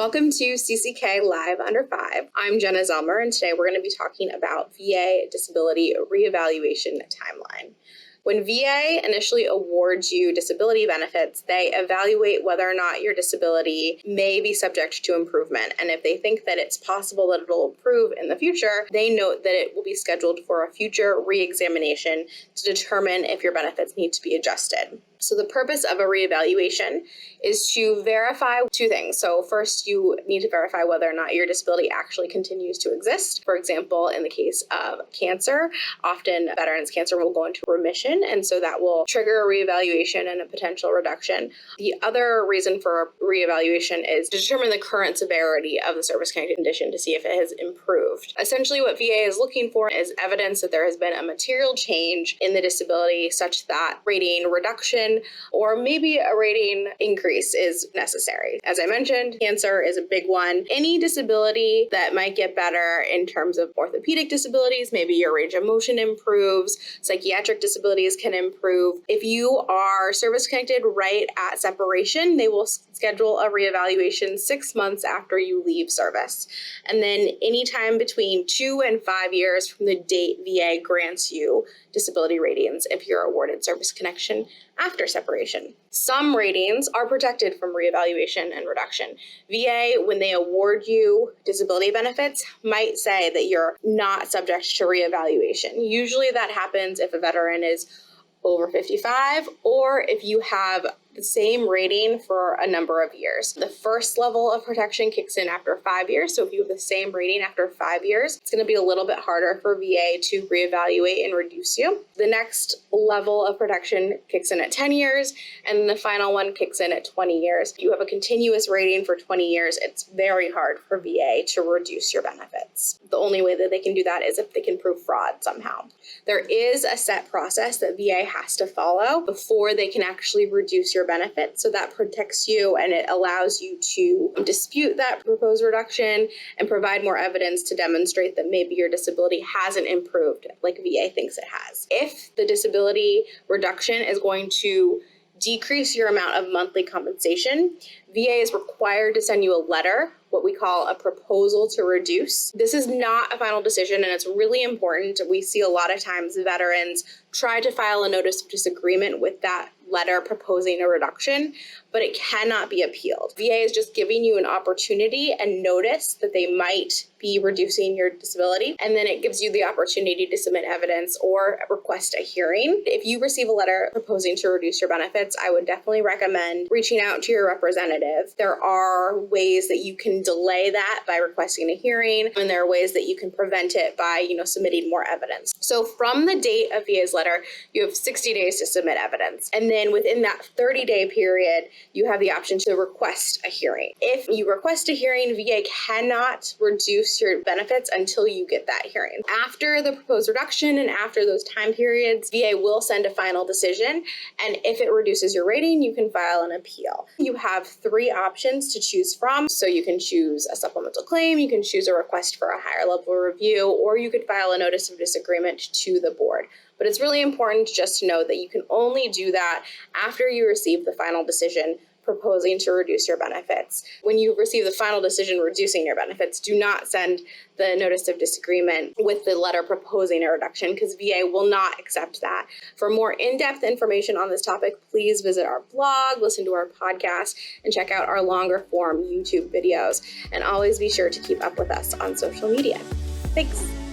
Welcome to CCK Live Under 5. I'm Jenna Zelmer, and today we're going to be talking about VA disability reevaluation timeline. When VA initially awards you disability benefits, they evaluate whether or not your disability may be subject to improvement. And if they think that it's possible that it'll improve in the future, they note that it will be scheduled for a future reexamination to determine if your benefits need to be adjusted. So the purpose of a reevaluation is to verify two things. So first, you need to verify whether or not your disability actually continues to exist. For example, in the case of cancer, often veterans' cancer will go into remission, and so that will trigger a reevaluation and a potential reduction. The other reason for a reevaluation is to determine the current severity of the service-connected condition to see if it has improved. Essentially, what VA is looking for is evidence that there has been a material change in the disability such that rating reduction or maybe a rating increase is necessary. As I mentioned, cancer is a big one. Any disability that might get better in terms of orthopedic disabilities, maybe your range of motion improves, psychiatric disabilities can improve. If you are service-connected right at separation, they will schedule a reevaluation 6 months after you leave service. And then anytime between 2 and 5 years from the date VA grants you disability ratings if you're awarded service connection after separation. Some ratings are protected from reevaluation and reduction. VA, when they award you disability benefits, might say that you're not subject to reevaluation. Usually that happens if a veteran is over 55 or if you have the same rating for a number of years. The first level of protection kicks in after 5 years. So if you have the same rating after 5 years, it's going to be a little bit harder for VA to reevaluate and reduce you. The next level of protection kicks in at 10 years, and the final one kicks in at 20 years. If you have a continuous rating for 20 years, it's very hard for VA to reduce your benefits. The only way that they can do that is if they can prove fraud somehow. There is a set process that VA has to follow before they can actually reduce your benefits. So that protects you and it allows you to dispute that proposed reduction and provide more evidence to demonstrate that maybe your disability hasn't improved like VA thinks it has. If the disability reduction is going to decrease your amount of monthly compensation, VA is required to send you a letter, what we call a proposal to reduce. This is not a final decision, and it's really important. We see a lot of times veterans try to file a notice of disagreement with that letter proposing a reduction, but it cannot be appealed. VA is just giving you an opportunity and notice that they might be reducing your disability, and then it gives you the opportunity to submit evidence or request a hearing. If you receive a letter proposing to reduce your benefits, I would definitely recommend reaching out to your representative. There are ways that you can delay that by requesting a hearing, and there are ways that you can prevent it by, submitting more evidence. So from the date of VA's letter, you have 60 days to submit evidence. And then within that 30-day period, you have the option to request a hearing. If you request a hearing, VA cannot reduce your benefits until you get that hearing. After the proposed reduction and after those time periods, VA will send a final decision. And if it reduces your rating, you can file an appeal. You have 3 options to choose from. So you can choose a supplemental claim, you can choose a request for a higher level review, or you could file a notice of disagreement to the board. But it's really important just to know that you can only do that after you receive the final decision proposing to reduce your benefits. When you receive the final decision reducing your benefits, do not send the notice of disagreement with the letter proposing a reduction because VA will not accept that. For more in-depth information on this topic, please visit our blog, listen to our podcast, and check out our longer form YouTube videos. And always be sure to keep up with us on social media. Thanks.